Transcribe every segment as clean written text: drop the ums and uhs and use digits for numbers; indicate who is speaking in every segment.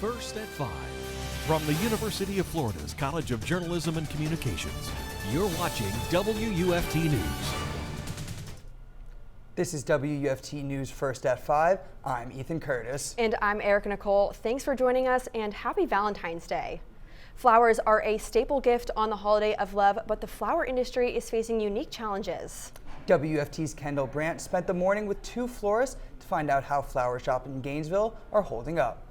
Speaker 1: First at 5. From the University of Florida's College of Journalism and Communications, you're watching WUFT News.
Speaker 2: This is WUFT News First at 5. I'm Ethan Curtis.
Speaker 3: And I'm Nicole. Thanks for joining us and happy Valentine's Day. Flowers are a staple gift on the holiday of love, but the flower industry is facing unique challenges.
Speaker 2: WUFT's Kendall Brandt spent the morning with two florists to find out how flower shops in Gainesville are holding up.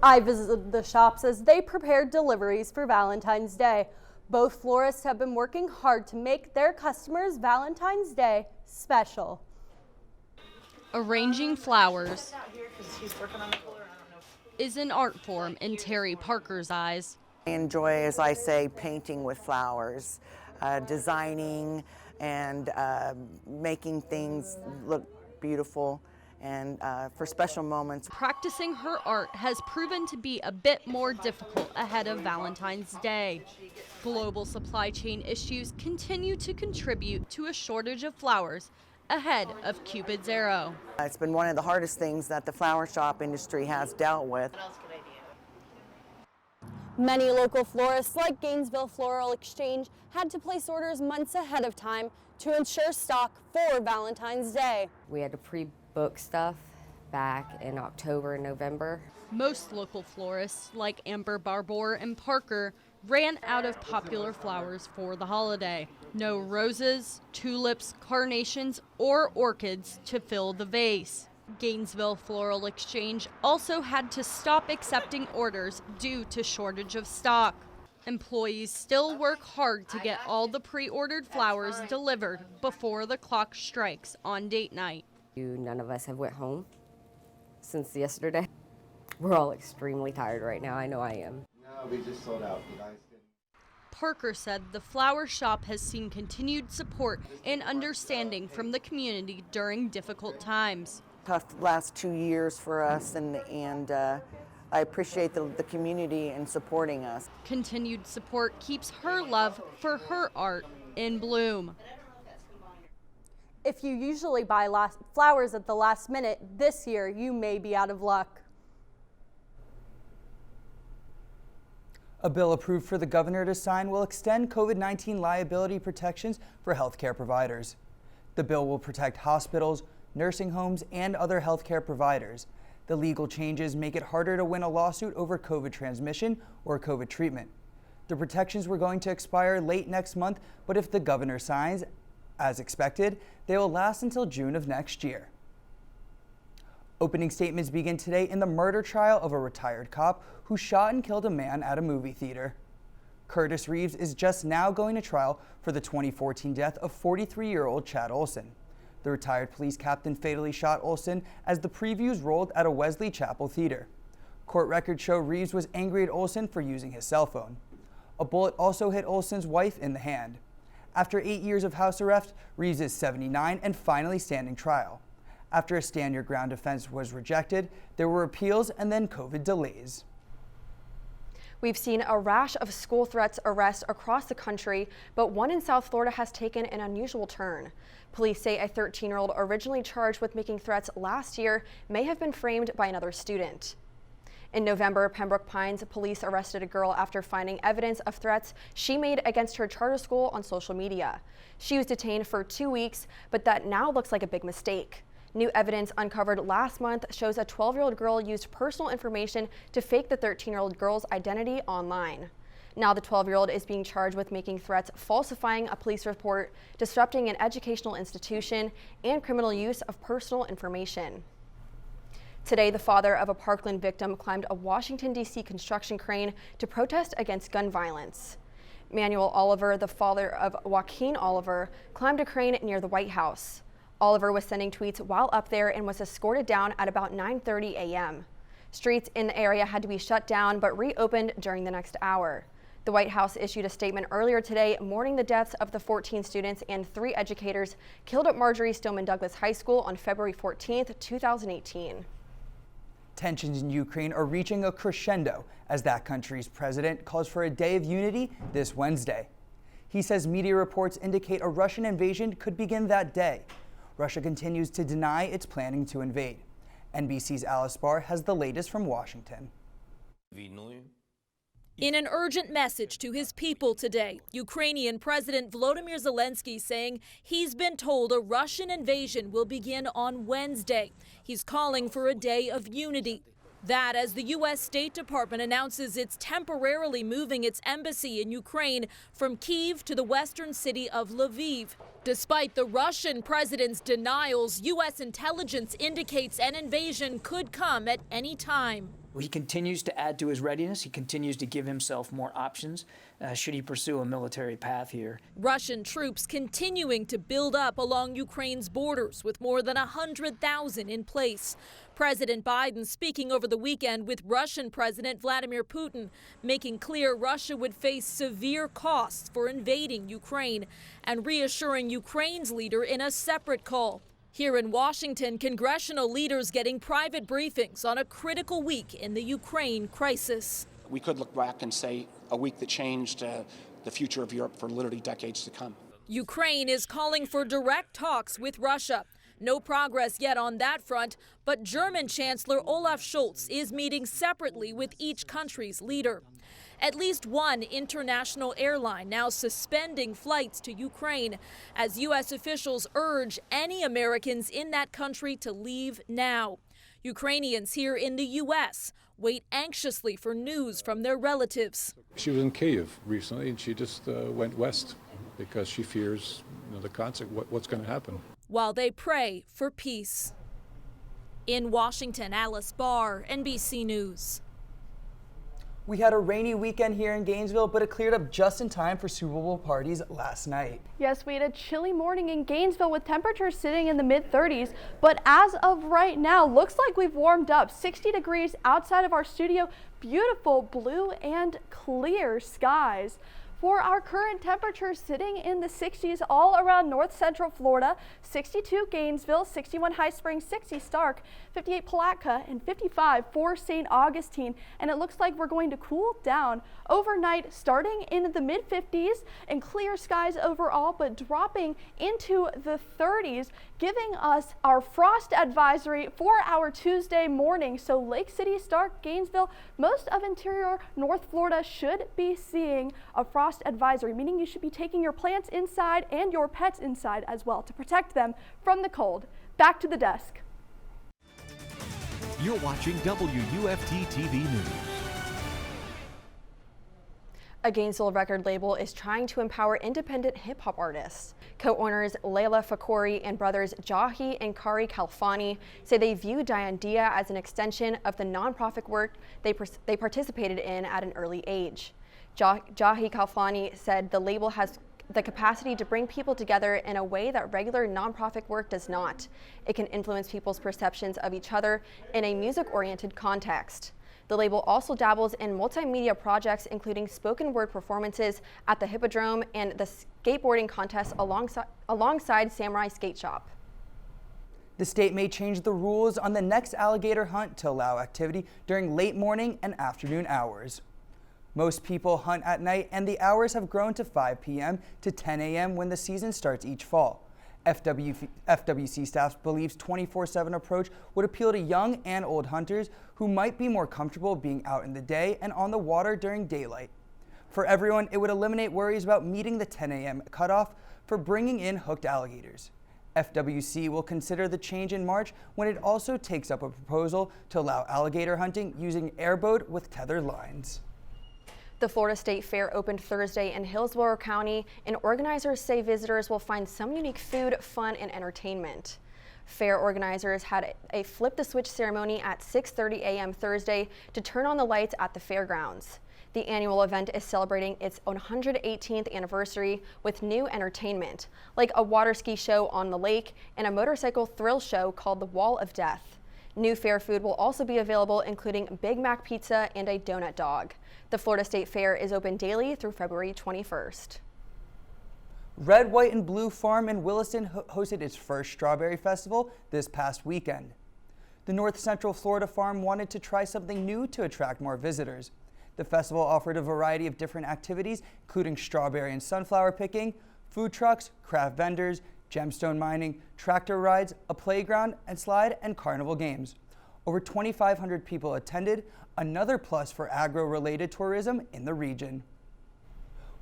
Speaker 4: I visited the shops as they prepared deliveries for Valentine's Day. Both florists have been working hard to make their customers' Valentine's Day special.
Speaker 5: Arranging flowers is an art form in Terry Parker's eyes.
Speaker 6: I enjoy, as I say, painting with flowers, designing and making things look beautiful and for special moments.
Speaker 5: Practicing her art has proven to be a bit more difficult ahead of Valentine's Day. Global supply chain issues continue to contribute to a shortage of flowers ahead of Cupid's Arrow.
Speaker 6: It's been one of the hardest things that the flower shop industry has dealt with.
Speaker 4: Many local florists like Gainesville Floral Exchange had to place orders months ahead of time to ensure stock for Valentine's Day.
Speaker 7: We had to pre-book stuff back in October and November.
Speaker 5: Most local florists like Amber Barbour and Parker ran out of popular flowers for the holiday. No roses, tulips, carnations, or orchids to fill the vase. Gainesville Floral Exchange also had to stop accepting orders due to shortage of stock. Employees still work hard to get all the pre-ordered flowers delivered before the clock strikes on date night.
Speaker 7: None of us have went home since yesterday. We're all extremely tired right now. I know I am.
Speaker 8: No, we just sold out.
Speaker 5: Parker said the flower shop has seen continued support and understanding from the community during difficult times.
Speaker 6: Tough last 2 years for us, and I appreciate the community in supporting us.
Speaker 5: Continued support keeps her love for her art in bloom.
Speaker 4: If you usually buy flowers at the last minute, this year you may be out of luck.
Speaker 2: A bill approved for the governor to sign will extend COVID-19 liability protections for healthcare providers. The bill will protect hospitals, nursing homes, and other healthcare providers. The legal changes make it harder to win a lawsuit over COVID transmission or COVID treatment. The protections were going to expire late next month, but if the governor signs, as expected, they will last until June of next year. Opening statements begin today in the murder trial of a retired cop who shot and killed a man at a movie theater. Curtis Reeves is just now going to trial for the 2014 death of 43-year-old Chad Olson. The retired police captain fatally shot Olson as the previews rolled at a Wesley Chapel theater. Court records show Reeves was angry at Olson for using his cell phone. A bullet also hit Olson's wife in the hand. After 8 years of house arrest, Reeves is 79 and finally standing trial. After a stand your ground defense was rejected, there were appeals and then COVID delays.
Speaker 3: We've seen a rash of school threats arrests across the country, but one in South Florida has taken an unusual turn. Police say a 13-year-old originally charged with making threats last year may have been framed by another student. In November, Pembroke Pines police arrested a girl after finding evidence of threats she made against her charter school on social media. She was detained for 2 weeks, but that now looks like a big mistake. New evidence uncovered last month shows a 12-year-old girl used personal information to fake the 13-year-old girl's identity online. Now the 12-year-old is being charged with making threats, falsifying a police report, disrupting an educational institution, and criminal use of personal information. Today, the father of a Parkland victim climbed a Washington, D.C. construction crane to protest against gun violence. Manuel Oliver, the father of Joaquin Oliver, climbed a crane near the White House. Oliver was sending tweets while up there and was escorted down at about 9:30 a.m. Streets in the area had to be shut down but reopened during the next hour. The White House issued a statement earlier today mourning the deaths of the 14 students and 3 educators killed at Marjorie Stoneman Douglas High School on February 14, 2018.
Speaker 2: Tensions in Ukraine are reaching a crescendo as that country's president calls for a day of unity this Wednesday. He says media reports indicate a Russian invasion could begin that day. Russia continues to deny it's planning to invade. NBC's Alice Barr has the latest from Washington.
Speaker 8: In an urgent message to his people today, Ukrainian President Volodymyr Zelensky saying he's been told a Russian invasion will begin on Wednesday. He's calling for a day of unity. That as the U.S. State Department announces it's temporarily moving its embassy in Ukraine from Kyiv to the western city of Lviv. Despite the Russian president's denials, U.S. intelligence indicates an invasion could come at any time.
Speaker 9: He continues to add to his readiness. He continues to give himself more options should he pursue a military path here.
Speaker 8: Russian troops continuing to build up along Ukraine's borders with more than 100,000 in place. President Biden speaking over the weekend with Russian President Vladimir Putin, making clear Russia would face severe costs for invading Ukraine and reassuring Ukraine's leader in a separate call. Here in Washington, congressional leaders getting private briefings on a critical week in the Ukraine crisis.
Speaker 10: We could look back and say a week that changed the future of Europe for literally decades to come.
Speaker 8: Ukraine is calling for direct talks with Russia. No progress yet on that front, but German Chancellor Olaf Scholz is meeting separately with each country's leader. At least one international airline now suspending flights to Ukraine as U.S. officials urge any Americans in that country to leave now. Ukrainians here in the U.S. wait anxiously for news from their relatives.
Speaker 11: She was in Kyiv recently, and she just went west because she fears the consequence, what's going to happen.
Speaker 8: While they pray for peace. In Washington, Alice Barr, NBC News.
Speaker 2: We had a rainy weekend here in Gainesville, but it cleared up just in time for Super Bowl parties last night.
Speaker 12: Yes, we had a chilly morning in Gainesville with temperatures sitting in the mid-30s, but as of right now, looks like we've warmed up. 60 degrees outside of our studio, beautiful blue and clear skies. For our current temperatures sitting in the 60s all around north central Florida, 62 Gainesville, 61 High Springs, 60 Stark, 58 Palatka, and 55 for St. Augustine. And it looks like we're going to cool down overnight, starting in the mid-50s and clear skies overall, but dropping into the 30s, giving us our frost advisory for our Tuesday morning. So Lake City, Stark, Gainesville, most of interior North Florida should be seeing a frost advisory, meaning you should be taking your plants inside and your pets inside as well to protect them from the cold. Back to the desk.
Speaker 1: You're watching WUFT-TV News.
Speaker 3: A Gainesville record label is trying to empower independent hip-hop artists. Co-owners Layla Fakori and brothers Jahi and Kari Kalfani say they view Diandia as an extension of the nonprofit work they participated in at an early age. Jahi Kalfani said the label has the capacity to bring people together in a way that regular nonprofit work does not. It can influence people's perceptions of each other in a music-oriented context. The label also dabbles in multimedia projects, including spoken word performances at the Hippodrome and the skateboarding contest alongside Samurai Skate Shop.
Speaker 2: The state may change the rules on the next alligator hunt to allow activity during late morning and afternoon hours. Most people hunt at night, and the hours have grown to 5 p.m. to 10 a.m. when the season starts each fall. FWC staff believes 24/7 approach would appeal to young and old hunters who might be more comfortable being out in the day and on the water during daylight. For everyone, it would eliminate worries about meeting the 10 a.m. cutoff for bringing in hooked alligators. FWC will consider the change in March when it also takes up a proposal to allow alligator hunting using airboat with tethered lines.
Speaker 3: The Florida State Fair opened Thursday in Hillsborough County, and organizers say visitors will find some unique food, fun, and entertainment. Fair organizers had a flip the switch ceremony at 6:30 a.m. Thursday to turn on the lights at the fairgrounds. The annual event is celebrating its 118th anniversary with new entertainment, like a water ski show on the lake and a motorcycle thrill show called the Wall of Death. New fair food will also be available, including Big Mac pizza and a donut dog. The Florida State Fair is open daily through February 21st.
Speaker 2: Red, White, and Blue Farm in Williston hosted its first Strawberry Festival this past weekend. The North Central Florida farm wanted to try something new to attract more visitors. The festival offered a variety of different activities, including strawberry and sunflower picking, food trucks, craft vendors, gemstone mining, tractor rides, a playground and slide, and carnival games. Over 2,500 people attended, another plus for agro-related tourism in the region.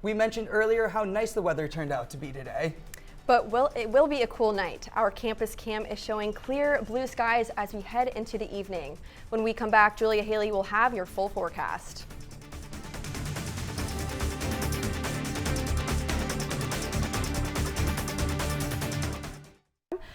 Speaker 2: We mentioned earlier how nice the weather turned out to be today.
Speaker 3: But it will be a cool night. Our campus cam is showing clear blue skies as we head into the evening. When we come back, Julia Haley will have your full forecast.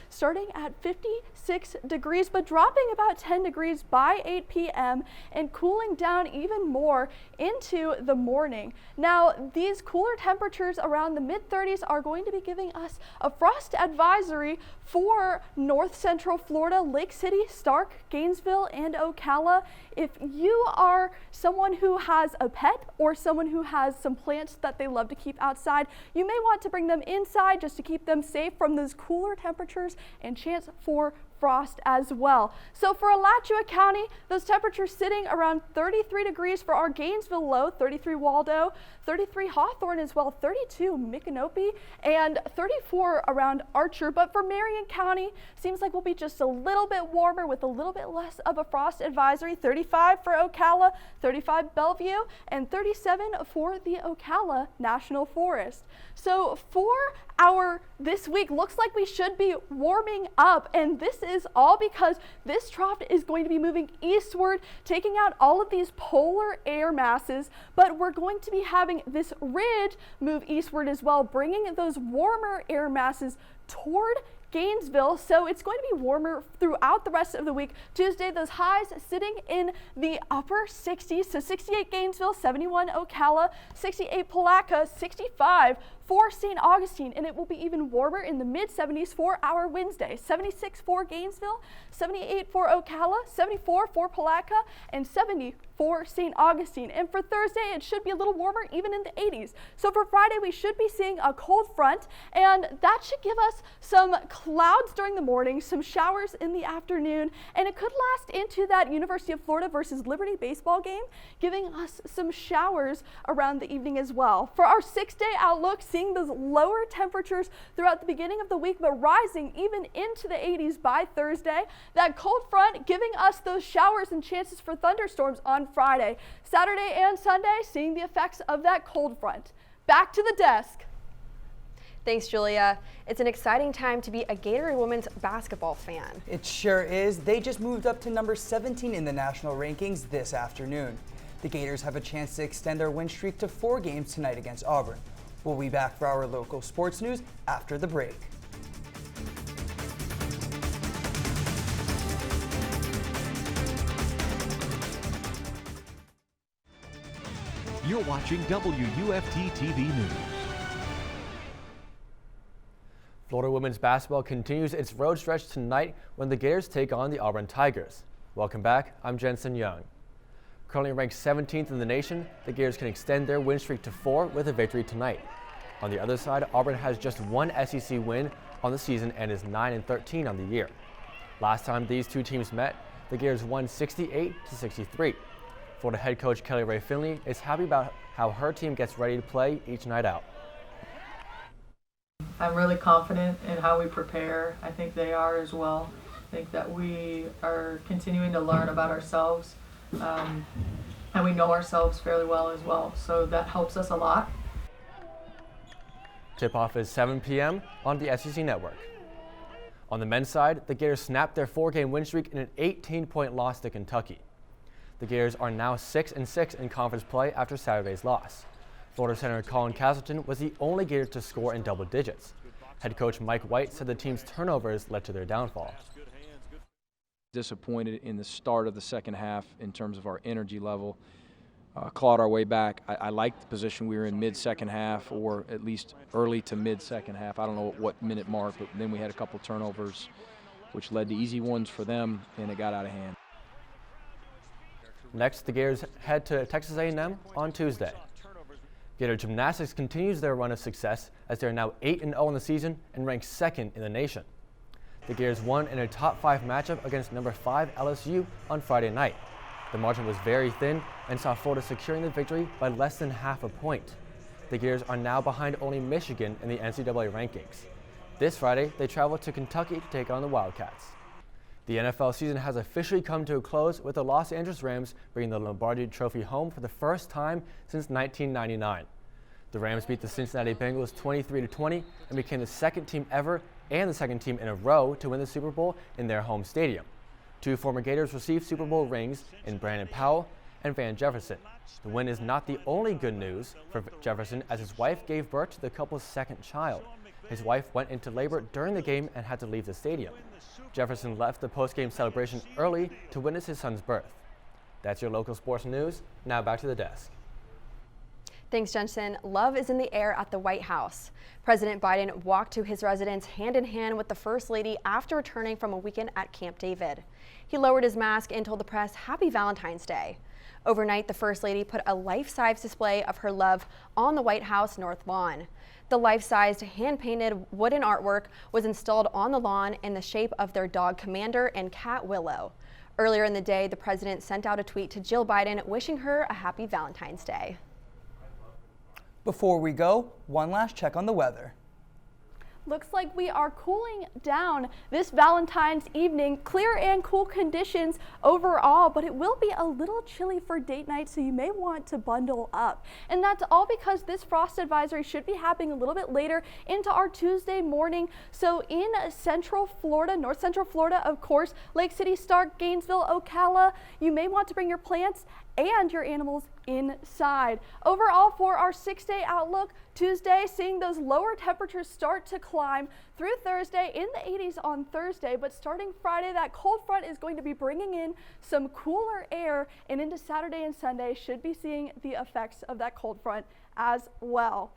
Speaker 12: Starting at 56 degrees, but dropping about 10 degrees by 8 p.m. and cooling down even more into the morning. Now, these cooler temperatures around the mid-30s are going to be giving us a frost advisory for north central Florida, Lake City, Stark, Gainesville, and Ocala. If you are someone who has a pet or someone who has some plants that they love to keep outside, you may want to bring them inside just to keep them safe from those cooler temperatures and chance for frost as well. So for Alachua County, those temperatures sitting around 33 degrees for our Gainesville low, 33 Waldo, 33 Hawthorne as well, 32 Micanopy, and 34 around Archer. But for Marion County, seems like we'll be just a little bit warmer with a little bit less of a frost advisory. 35 for Ocala, 35 Bellevue, and 37 for the Ocala National Forest. So for this week, looks like we should be warming up, and this is all because this trough is going to be moving eastward, taking out all of these polar air masses, but we're going to be having this ridge move eastward as well, bringing those warmer air masses toward Gainesville, so it's going to be warmer throughout the rest of the week. Tuesday, those highs sitting in the upper 60s, so 68 Gainesville, 71 Ocala, 68 Palatka, 65 for St. Augustine, and it will be even warmer in the mid-70s for our Wednesday. 76 for Gainesville, 78 for Ocala, 74 for Palatka, and 70 for St. Augustine. And for Thursday, it should be a little warmer, even in the 80s. So for Friday, we should be seeing a cold front, and that should give us some clouds during the morning, some showers in the afternoon, and it could last into that University of Florida versus Liberty baseball game, giving us some showers around the evening as well. For our 6-day outlook, seeing those lower temperatures throughout the beginning of the week, but rising even into the 80s by Thursday. That cold front giving us those showers and chances for thunderstorms on Friday. Saturday and Sunday, seeing the effects of that cold front. Back to the desk.
Speaker 3: Thanks, Julia. It's an exciting time to be a Gator women's basketball fan.
Speaker 2: It sure is. They just moved up to number 17 in the national rankings this afternoon. The Gators have a chance to extend their win streak to 4 games tonight against Auburn. We'll be back for our local sports news after the break.
Speaker 1: You're watching WUFT-TV News.
Speaker 13: Florida women's basketball continues its road stretch tonight when the Gators take on the Auburn Tigers. Welcome back, I'm Jensen Young. Currently ranked 17th in the nation, the Gators can extend their win streak to 4 with a victory tonight. On the other side, Auburn has just 1 SEC win on the season and is 9-13 on the year. Last time these two teams met, the Gators won 68-63. Florida head coach Kelly Ray Finley is happy about how her team gets ready to play each night out.
Speaker 14: I'm really confident in how we prepare. I think they are as well. I think that we are continuing to learn about ourselves, and we know ourselves fairly well as well, so that helps us a lot.
Speaker 13: Tip-off is 7 p.m. on the SEC Network. On the men's side, the Gators snapped their 4-game win streak in an 18-point loss to Kentucky. The Gators are now 6-6 in conference play after Saturday's loss. Florida center Colin Castleton was the only Gator to score in double digits. Head coach Mike White said the team's turnovers led to their downfall.
Speaker 15: Disappointed in the start of the second half in terms of our energy level. Clawed our way back. I liked the position we were in mid-second half, or at least early to mid-second half. I don't know what minute mark, but then we had a couple turnovers, which led to easy ones for them, and it got out of hand.
Speaker 13: Next, the Gators head to Texas A&M on Tuesday. Gator Gymnastics continues their run of success as they are now 8-0 in the season and ranked 2nd in the nation. The Gators won in a top 5 matchup against number 5 LSU on Friday night. The margin was very thin and saw Florida securing the victory by less than half a point. The Gators are now behind only Michigan in the NCAA rankings. This Friday, they travel to Kentucky to take on the Wildcats. The NFL season has officially come to a close with the Los Angeles Rams bringing the Lombardi Trophy home for the first time since 1999. The Rams beat the Cincinnati Bengals 23-20 and became the second team ever and the second team in a row to win the Super Bowl in their home stadium. Two former Gators received Super Bowl rings in Brandon Powell and Van Jefferson. The win is not the only good news for Jefferson, as his wife gave birth to the couple's second child. His wife went into labor during the game and had to leave the stadium. Jefferson left the post-game celebration early to witness his son's birth. That's your local sports news. Now back to the desk.
Speaker 3: Thanks, Jensen. Love is in the air at the White House. President Biden walked to his residence hand in hand with the First Lady after returning from a weekend at Camp David. He lowered his mask and told the press, "Happy Valentine's Day." Overnight, the First Lady put a life-size display of her love on the White House north lawn. The life-sized, hand-painted wooden artwork was installed on the lawn in the shape of their dog Commander and cat Willow. Earlier in the day, the president sent out a tweet to Jill Biden wishing her a happy Valentine's Day.
Speaker 2: Before we go, one last check on the weather.
Speaker 12: Looks like we are cooling down this Valentine's evening. Clear and cool conditions overall, but it will be a little chilly for date night, so you may want to bundle up. And that's all because this frost advisory should be happening a little bit later into our Tuesday morning. So in Central Florida, North Central Florida, of course, Lake City, Stark, Gainesville, Ocala, you may want to bring your plants and your animals inside. Overall, for our 6-day outlook, Tuesday, seeing those lower temperatures start to climb through Thursday, in the 80s on Thursday, but starting Friday, that cold front is going to be bringing in some cooler air, and into Saturday and Sunday should be seeing the effects of that cold front as well.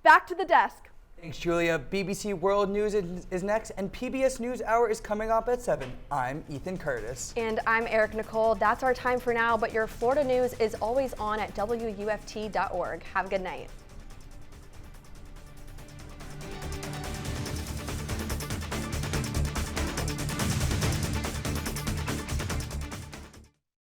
Speaker 12: Back to the desk.
Speaker 2: Thanks, Julia. BBC World News is next, and PBS NewsHour is coming up at 7. I'm Ethan Curtis.
Speaker 3: And I'm Nicole. That's our time for now, but your Florida news is always on at WUFT.org. Have a good night.